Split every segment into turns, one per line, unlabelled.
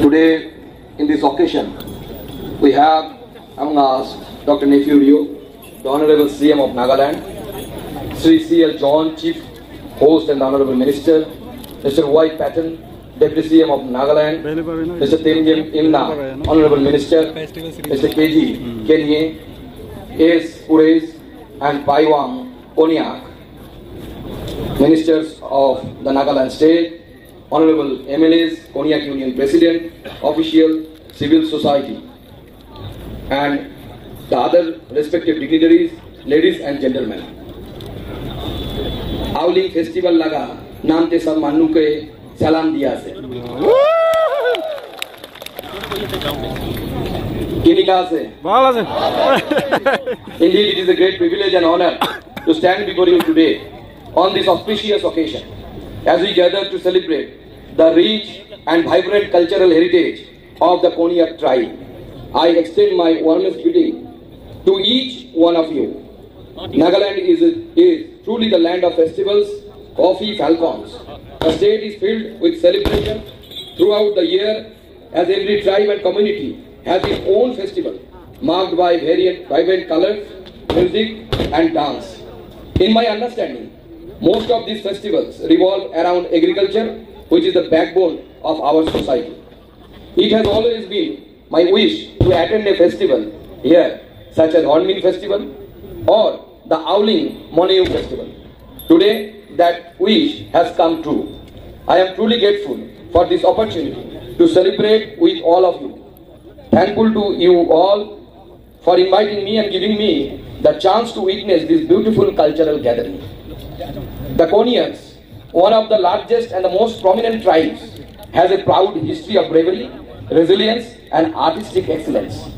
Today, in this occasion, we have among us Dr. Nephew Rio, the Honorable CM of Nagaland, Sri C.L. John, Chief Host and the Honorable Minister, Mr. Y. Patton, Deputy CM of Nagaland, Mr. Temjem Imna, Honorable Minister, Mr. KG Kenye, A.S. Urez, and Paiwang Konyak, Ministers of the Nagaland State, Honorable MLAs, Konyak Union President, official, civil society, and the other respective dignitaries, ladies and gentlemen. Howling Festival laga naam te sab mannu ke salam diya se. Kini kaha se? Indeed, it is a great privilege and honor to stand before you today on this auspicious occasion as we gather to celebrate the rich and vibrant cultural heritage of the Konyak tribe. I extend my warmest greeting to each one of you. Nagaland is truly the land of festivals, coffee falcons. The state is filled with celebration throughout the year, as every tribe and community has its own festival marked by vibrant colors, music and dance. In my understanding, most of these festivals revolve around agriculture, which is the backbone of our society. It has always been my wish to attend a festival here, such as Hornbill Festival or the Howling Monayu Festival. Today, that wish has come true. I am truly grateful for this opportunity to celebrate with all of you. Thankful to you all for inviting me and giving me the chance to witness this beautiful cultural gathering. The Konyaks, one of the largest and the most prominent tribes, has a proud history of bravery, resilience and artistic excellence.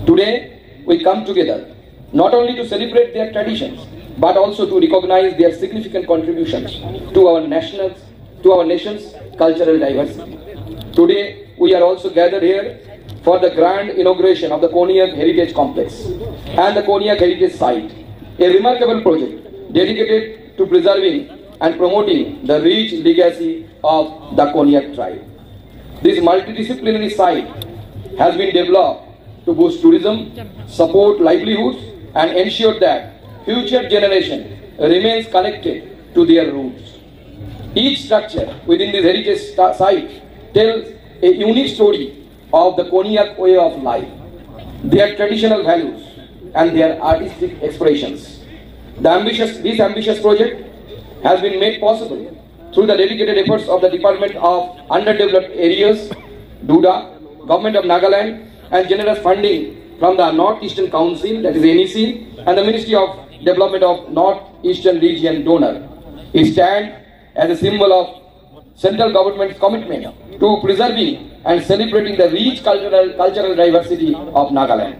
Today, we come together not only to celebrate their traditions, but also to recognize their significant contributions to our nation's cultural diversity. Today, we are also gathered here for the grand inauguration of the Konyak Heritage Complex and the Konyak Heritage Site, a remarkable project dedicated to preserving and promoting the rich legacy of the Konyak tribe. This multidisciplinary site has been developed to boost tourism, support livelihoods, and ensure that future generation remains connected to their roots. Each structure within this heritage site tells a unique story of the Konyak way of life, their traditional values, and their artistic expressions. This ambitious project has been made possible through the dedicated efforts of the Department of Underdeveloped Areas, DUDA, Government of Nagaland, and generous funding from the North Eastern Council, that is NEC, and the Ministry of Development of North Eastern Region donor. It stands as a symbol of central government's commitment to preserving and celebrating the rich cultural diversity of Nagaland.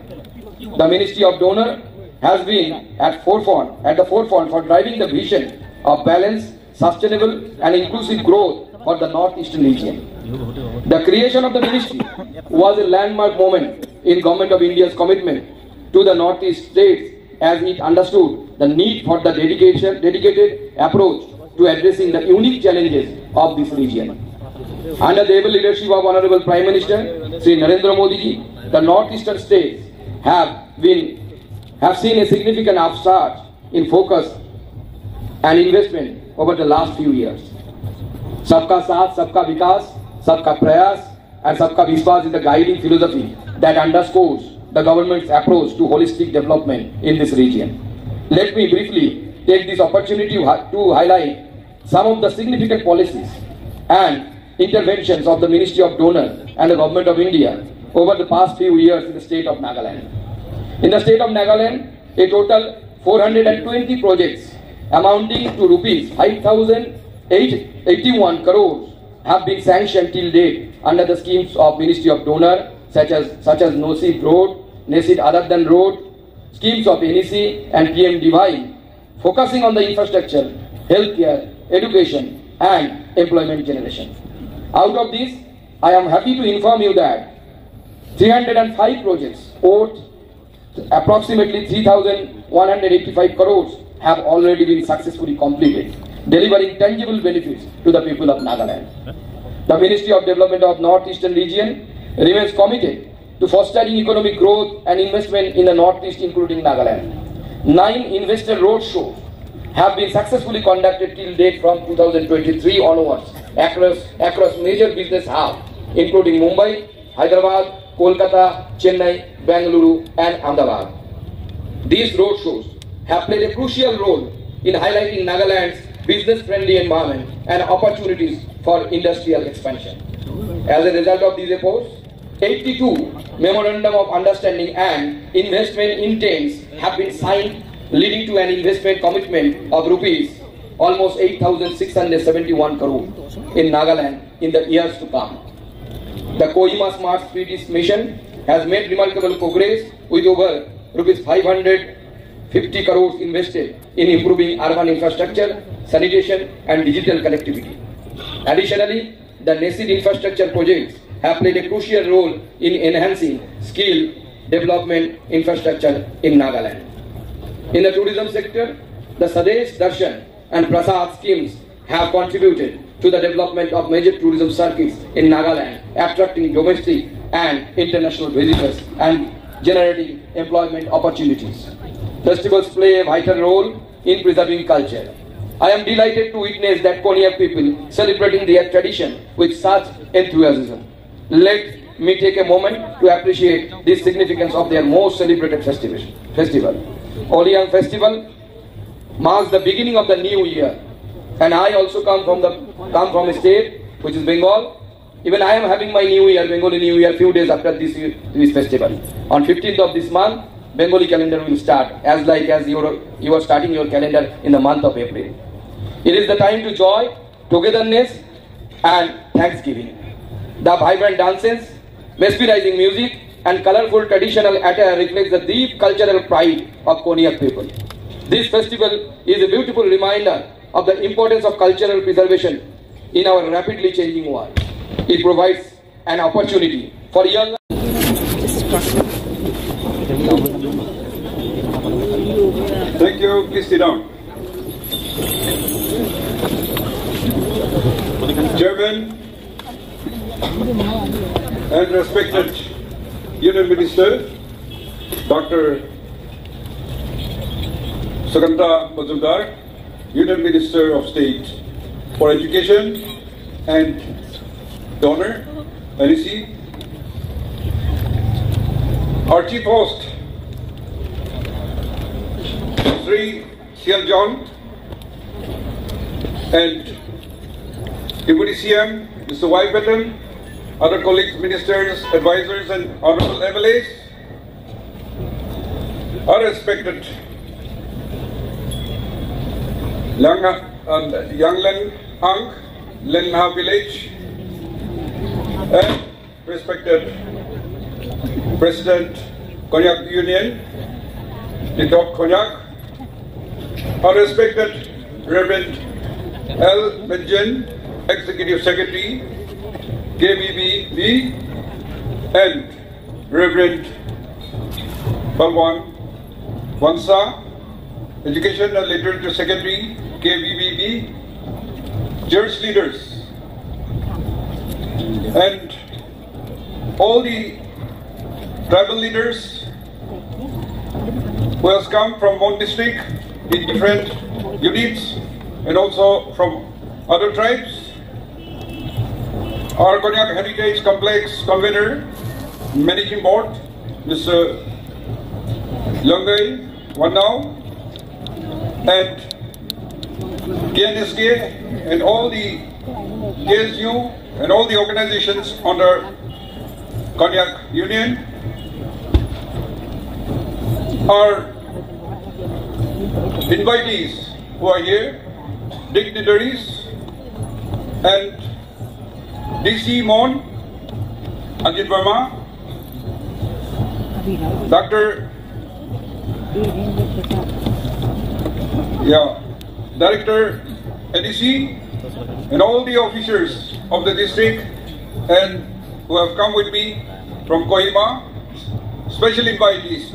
The Ministry of Donor has been at the forefront for driving the vision of balanced, sustainable and inclusive growth for the Northeastern region. The creation of the ministry was a landmark moment in Government of India's commitment to the Northeast states, as it understood the need for the dedicated approach to addressing the unique challenges of this region. Under the able leadership of Honorable Prime Minister Sri Narendra Modi ji, the Northeastern states have seen a significant upsurge in focus and investment over the last few years. Sabka Saath, Sabka Vikas, Sabka Prayas and Sabka Vishwas is the guiding philosophy that underscores the government's approach to holistic development in this region. Let me briefly take this opportunity to highlight some of the significant policies and interventions of the Ministry of Donor and the Government of India over the past few years in the state of Nagaland. In the state of Nagaland, a total 420 projects amounting to rupees 5,881 crores have been sanctioned till date under the schemes of Ministry of Donor, such as NOSIP Road, NESID Aradhan Road, schemes of NEC and PM-DY, focusing on the infrastructure, healthcare, education and employment generation. Out of this, I am happy to inform you that 305 projects worth approximately 3,185 crores have already been successfully completed, delivering tangible benefits to the people of Nagaland. The Ministry of Development of North Eastern Region remains committed to fostering economic growth and investment in the Northeast, including Nagaland. 9 investor roadshows have been successfully conducted till date from 2023 onwards across major business hubs, including Mumbai, Hyderabad, Kolkata, Chennai, Bengaluru, and Ahmedabad. These roadshows have played a crucial role in highlighting Nagaland's business-friendly environment and opportunities for industrial expansion. As a result of these efforts, 82 Memorandum of Understanding and Investment Intents have been signed, leading to an investment commitment of rupees almost 8,671 crore in Nagaland in the years to come. The Kohima Smart Cities mission has made remarkable progress with over rupees 550 crores invested in improving urban infrastructure, sanitation and digital connectivity. Additionally, the NESID infrastructure projects have played a crucial role in enhancing skill development infrastructure in Nagaland. In the tourism sector, the Swadesh Darshan and Prasad schemes have contributed to the development of major tourism circuits in Nagaland, attracting domestic and international visitors and generating employment opportunities. Festivals play a vital role in preserving culture. I am delighted to witness that Konyak people celebrating their tradition with such enthusiasm. Let me take a moment to appreciate the significance of their most celebrated festival. Oniyang festival marks the beginning of the new year, and I also come from a state which is Bengal. Even I am having my new year, Bengali New Year, few days after this festival. On 15th of this month, Bengali calendar will start, as you are starting your calendar in the month of April. It is the time to joy, togetherness and thanksgiving. The vibrant dances, mesmerizing music and colorful traditional attire reflects the deep cultural pride of Konyak people. This festival is a beautiful reminder of the importance of cultural preservation in our rapidly changing world. It provides an opportunity for young.
Thank you. Please sit down. Chairman and respected Union Minister, Dr. Sugandha Majumdar, Union Minister of State for Education and Donor, NEC, our Chief Host, Sri Sian John, and Deputy CM, Mr. Y. Patton, other colleagues, ministers, advisors, and honorable MLAs, our respected Yanglan Ang, Lenha village, and respected President Konyak Union, Nitok Konyak, our respected Reverend L. Benjen, Executive Secretary, KBBB, and Reverend Balwan Vansa, Education and Literature Secretary, KBBB, church leaders, and all the tribal leaders who has come from one district in different units and also from other tribes. Our Konyak Heritage Complex Convener, Managing Board, Mr. Longai Wanao, and KNSK and all the KSU and all the organizations under Konyak Union, our invitees who are here, dignitaries, and DC Mon, Ajit Verma, Dr. Director NEC, and all the officers of the district and who have come with me from Kohima, special invitees,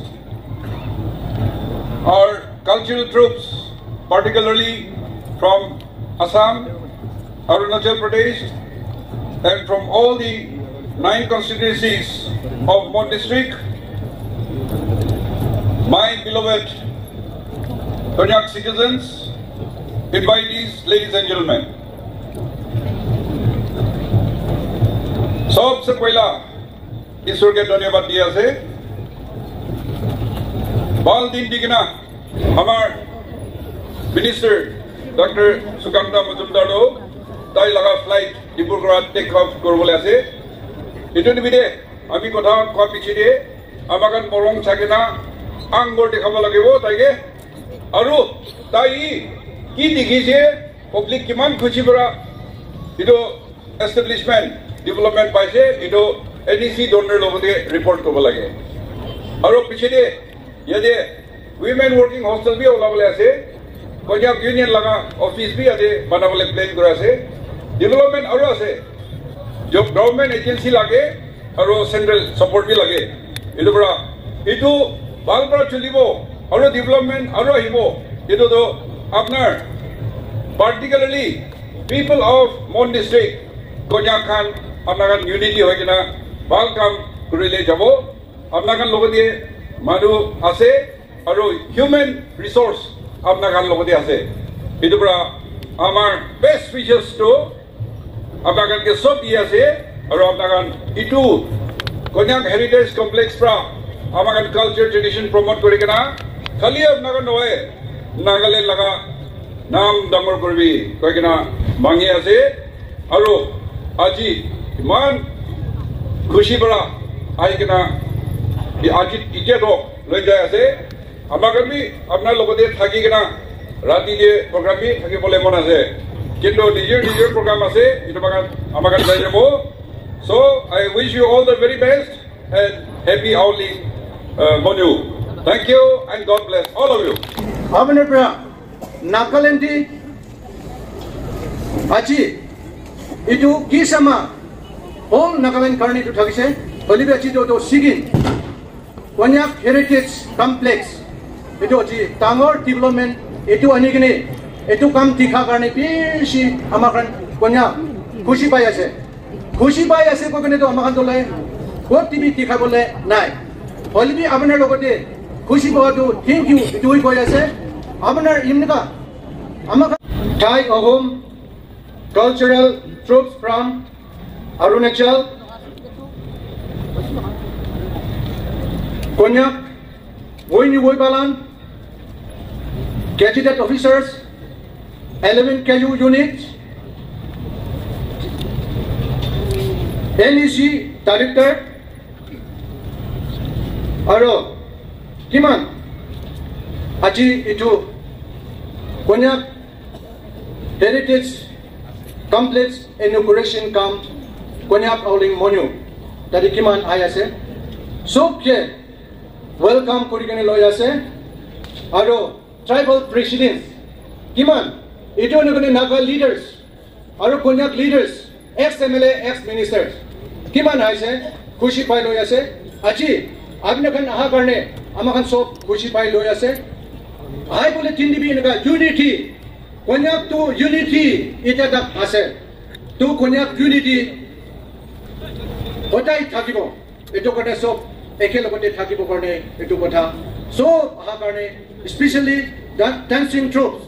our cultural troops, particularly from Assam, Arunachal Pradesh, and from all the 9 constituencies of Mon district, my beloved Konyak citizens, invitees, ladies and gentlemen. सबसे पहला ईश्वर के धन्यवाद दिया से बाल दिन दिखना हमार मिनिस्टर डॉक्टर सुकांता मजुमदार लो ताई लगा फ्लाइट डिब्रुगढ़ टेक ऑफ कर बोले ऐसे इतने भी दे अभी को था कौन पीछे दे अमागन मोरंग चाकेना आंगोर देखा बोला के वो ताई के अरु ताई की दिखी से पब्लिक किमान खुशी बरा इतो एस्टेब्लिशमेंट डेवलपमेंट पाइसे इतो एनईसी डोनर लोगों ने रिपोर्ट को बोला के और पीछे दे ये दे women working hostel भी ओला बोले ऐसे कोन्याक यूनियन लगा ऑफिस भी आते बना बोले प्लान करा से डेवलपमेंट और ऐसे जो गवर्नमेंट एजेंसी लगे और सेंट्रल सपोर्ट भी लगे इतो बड़ा इतो बाल बड़ा चुलीबो और डेवलपमेंट और हिबो इतो तो अपना particularly people of Mon district Konyak Khan अपना का यूनिटी हो कि ना बाल काम कुरिले जाबो अपना का लोगों दिए मानु आसे और ह्यूमन रिसोर्स अपना का लोगों दिए आसे इधर बड़ा हमार बेस्ट विशेष तो अपना का के सब दिए आसे और अपना का इटू कोन्याक हेरिटेज कॉम्प्लेक्स प्रा हमारा कल्चर ट्रेडिशन प्रमोट करे कि ना खाली अपना का नोए नागालैंड लगा नाम डंगर करबी कोई कि ना मांगे आसे और आजी इमान खुशी बड़ा आई कि ना आज इजे तो ले जाए ऐसे हमारे भी अपना लोगों दे थाकी कि ना राती दे प्रोग्राम भी थाकी बोले मना से किंतु डिजर प्रोग्राम आसे इतो बागान हमारे जाए जबो so I wish you all the very best and happy outing Monu. Thank you and God bless all of you.
Abner pra Nagaland aji itu kisama Om Nagaland karni itu thagi se Olive aji to sigin Konyak Heritage Complex itu aji tangor development itu ani kini itu kam tikha karni pisi amakan Konyak khushi pai ase ko kene to amakan tole ko TV tikha bole nai Olive abner logote khushi pawa to thank you itu koi ase abner imnika amakan Thai Ahom cultural troops from Arunachal, Konyak, Woyni Woybalan, cadet officers, 11 KU units, NEC director, Aro, Kiman, Aji itu Konyak Heritage Complex inauguration camp Konyak Auling Monu dari kiman ayase sobke welcome kurigane loyase aro tribal presidents kiman itu nugune Naga leaders aro Konyak leaders ex MLA ex ministers kiman ayase khushi pai loyase aji apne kan aha karne amakan sob khushi pai loyase ai bole tindi bi naga unity Konyak to unity ita dak ase to Konyak unity kotai thakibo eto kota sob ekelogote thakibo karne eto kotha so aha karne especially dancing troops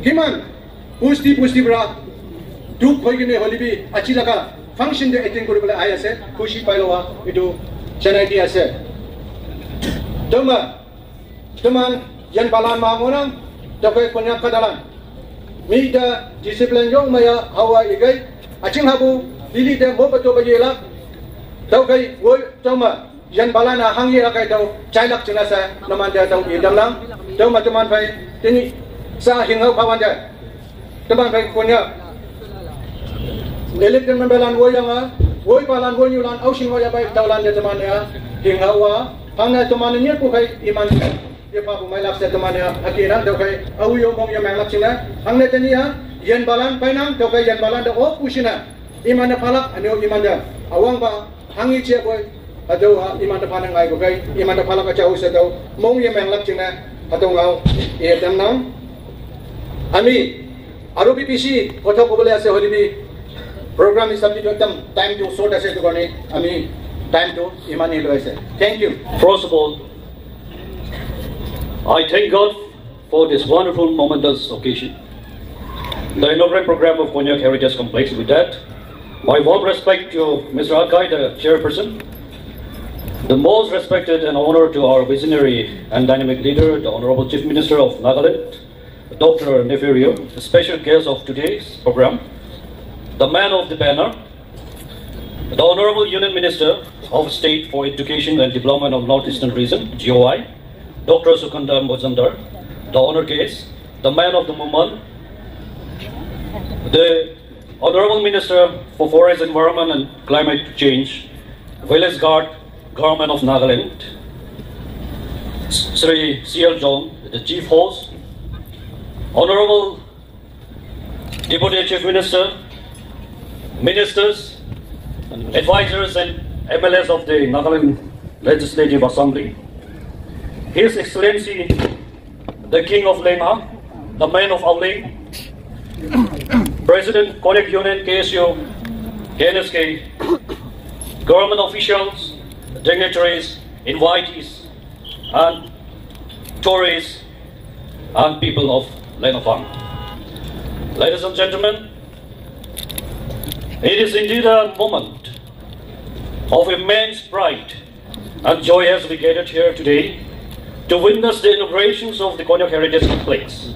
kiman pusti bra duk hoigine holibi achi laga function de attend koribole ai ase khushi pailowa eto chanai di ase teman yan balan mangonang Dapat Konyak kadalan, mida disiplin yang maya hawa igai, acing habu lili dem mo betul bagi elak, tau kai woi cuma yan balana hangi rakai tau cailak jenasa naman dia tau idam lang, tau teman pai ini sah hingau pawan dia, teman pai Konyak, elektrik membelan woi yang woi balan woi nyulan, ausing woi apa taulan dia teman dia hingau hangnya teman ini bukai iman. Dia papu mai lap se temannya akhiran tau kai au yo mong yo mang lap sina hangne tania yen balan painam tau kai yen balan da o pusina iman da palak anyo iman da awang ba hangi che boy atau iman da panang ai ko kai iman da palak acha usa tau mong yo mang lap sina atau ngau e dam nam ami aru BPC kotha ko bole ase holibi program is up to them time to sort as I mean time to Emmanuel. Thank you.
First of all, I thank God for this wonderful momentous occasion, the inaugural program of Konyak Heritage Complex. With that, my warm respect to Mr. Akai, the chairperson, the most respected and honor to our visionary and dynamic leader, the Honorable Chief Minister of Nagaland, Dr. Nefirio, the special guest of today's program, the man of the banner, the Honorable Union Minister of State for Education and Development of Northeastern Region, GOI, Dr. Sukanda Mojumdar, the honor guest, the man of the moment, the Honorable Minister for Forest Environment and Climate Change, Village Guard, Government of Nagaland, Sri C.L. John, the Chief Host, Honorable Deputy Chief Minister, Ministers, Advisors and MLAs of the Nagaland Legislative Assembly, His Excellency, the King of Lengha, the Man of Awling, President Konyak Union KSU, KNSK, government officials, dignitaries, invitees, and tourists, and people of Lenofang. Ladies and gentlemen, it is indeed a moment of immense pride and joy as we gathered here today to witness the inaugurations of the Konyak Heritage Complex,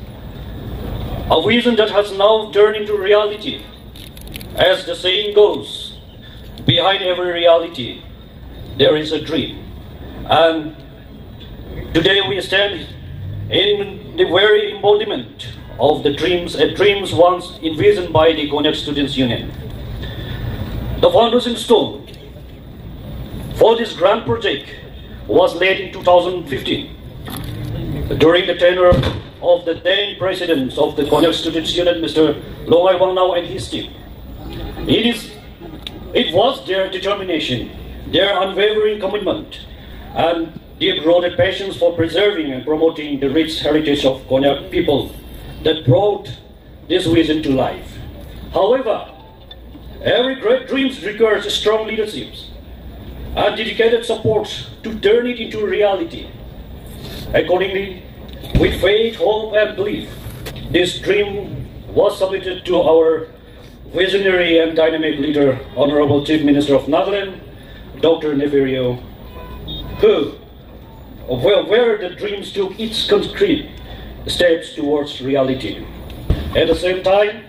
a vision that has now turned into reality. As the saying goes, behind every reality, there is a dream. And today we stand in the very embodiment of the dreams once envisioned by the Konyak Students' Union. The foundation stone for this grand project was laid in 2015 during the tenure of the then president of the Konyak Students' Union, Mr. Longai Wangnau, and his team. It was their determination, their unwavering commitment, and deep-rooted passion for preserving and promoting the rich heritage of Konyak people that brought this vision to life. However, every great dream requires strong leaderships and dedicated support to turn it into reality. Accordingly, with faith, hope, and belief, this dream was submitted to our visionary and dynamic leader, Honorable Chief Minister of Nagaland, Dr. Nefirio, where the dreams took its concrete steps towards reality. At the same time,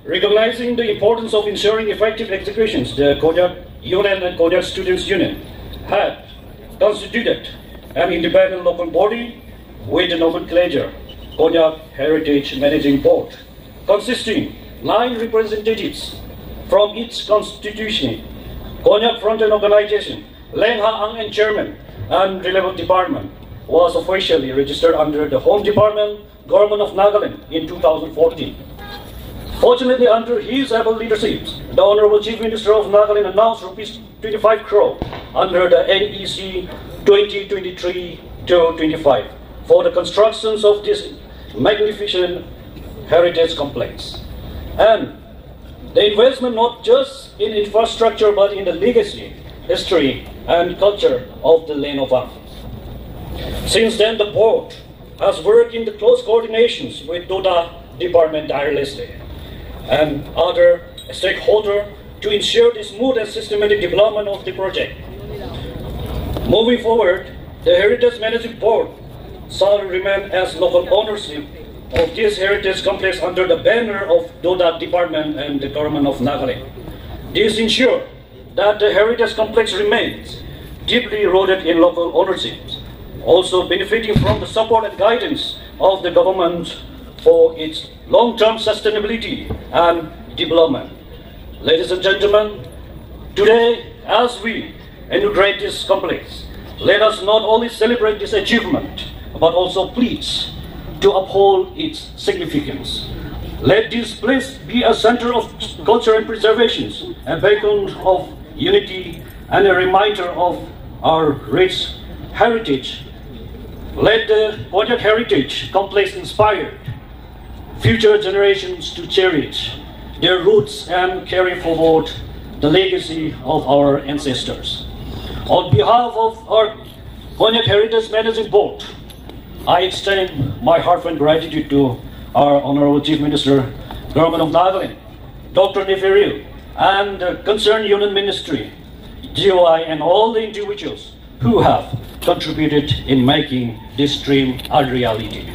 recognizing the importance of ensuring effective executions, the Konyak Union and Konyak Students' Union had constituted an independent local body with the nomenclature Konyak Heritage Managing Board, consisting 9 representatives from its constitution, Konyak Frontend Organization, Lengha Ang and Chairman, and relevant department was officially registered under the Home Department, Government of Nagaland in 2014. Fortunately, under his able leadership, the Honorable Chief Minister of Nagaland announced Rs 25 crore under the NEC 2023-25 for the constructions of this magnificent heritage complex. And the investment not just in infrastructure but in the legacy, history, and culture of the Lenofang. Since then, the board has worked in the close coordinations with DODA department tirelessly and other stakeholders to ensure the smooth and systematic development of the project. Moving forward, the Heritage Management Board shall remain as local ownership of this heritage complex under the banner of DODA department and the Government of Nagaland. This ensures that the heritage complex remains deeply rooted in local ownership, also benefiting from the support and guidance of the government for its long-term sustainability and development. Ladies and gentlemen, today as we inaugurate this complex, let us not only celebrate this achievement, but also please to uphold its significance. Let this place be a center of culture and preservation, a beacon of unity, and a reminder of our rich heritage. Let the Konyak Heritage Complex inspire future generations to cherish their roots and carry forward the legacy of our ancestors. On behalf of our Konyak Heritage Managing Board, I extend my heartfelt gratitude to our Honorable Chief Minister, Government of Nagaland, Dr. Neferil, and the concerned Union Ministry, GOI, and all the individuals who have contributed in making this dream a reality.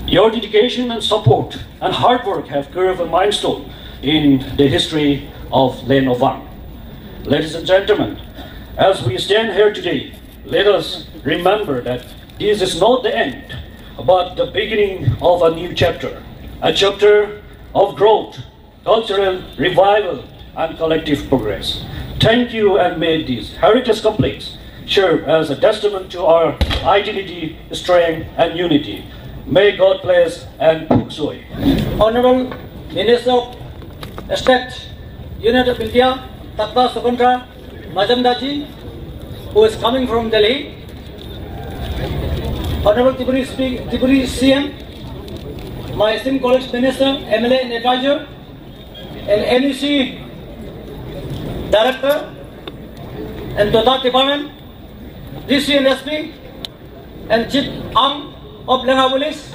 Your dedication and support and hard work have carved a milestone in the history of Land of Vang. Ladies and gentlemen, as we stand here today, let us remember that this is not the end, but the beginning of a new chapter, a chapter of growth, cultural revival, and collective progress. Thank you, and may this heritage complex serve as a testament to our identity, strength, and unity. May God bless and Puksoi.
Honorable Minister of State, Union of India, Takta Sukandra Majumdarji, who is coming from Delhi. Honorable Tripuri CM, my esteemed college minister, MLA and advisor, and NEC director, and Todak department, DC and SP, and Chief Arm of Langa Police,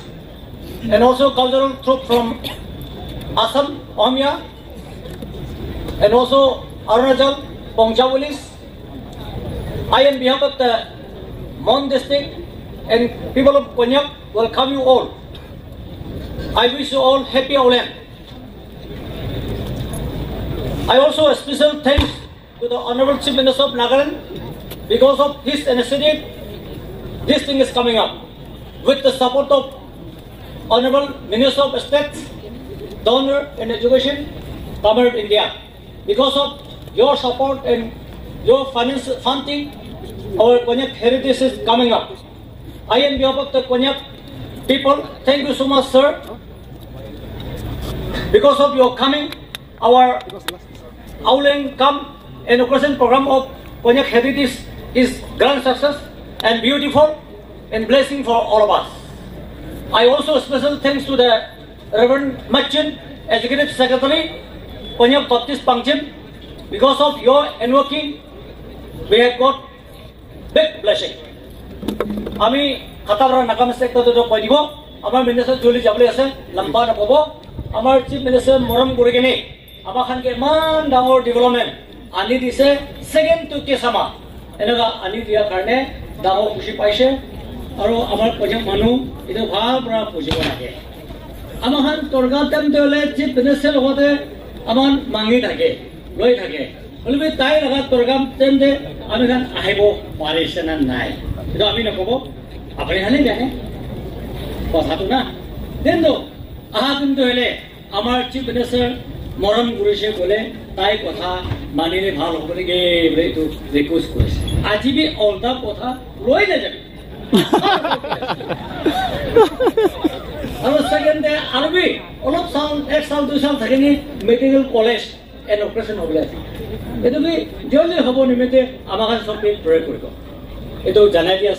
and also cultural troop from Assam, Omia, and also Arunachal, Pongcha Police. I, on behalf of the Mon district and people of Konyak, welcome you all. I wish you all happy Auland. I also a special thanks to the Honorable Chief Minister of Nagaland because of his initiative. This thing is coming up with the support of Honorable Minister of State, Donor and Education, Government of India. Because of your support and your financial funding, our Konyak heritage is coming up. I am behalf of the Konyak people, thank you so much, sir. Because of your coming, our Auland Come Inauguration program of Konyak heritage is grand success and beautiful and blessing for all of us. I also special thanks to the Reverend Machin, Executive Secretary, Konyak Baptist Pangchim. Because of your invoking, we have got big blessing. Ami Katabra Nakam sector to Padibo, Amar Minister Julie Jablese, Lamba Napobo, Amar Chief Minister Moram Gurigene, Amahan Man Damor Development, Ani this second to Kesama, Enaga Ani Dia Karne, Damo Pushi Paishe, Aro Amar Pajam Manu, Ido Habra Pushibonake. Amahan Torgatam Dole, Chief Minister Hote, Aman Mangi Take. Loi thake olbe tai laga program temde ami kan ahibo parisana nai edo ami nakobo apni hale jane kotha to na dendo aha kintu hele amar chief minister moram gurise bole tai kotha manile bhal hobole ge bole to request korise aji bi olta kotha loi na jabe aro second day arbi olop sound ek sound two sound thakeni medical college and operation of life. It will be jolly Habo Nimete, Amagan Sopi, Pray Kurko. It will Janadia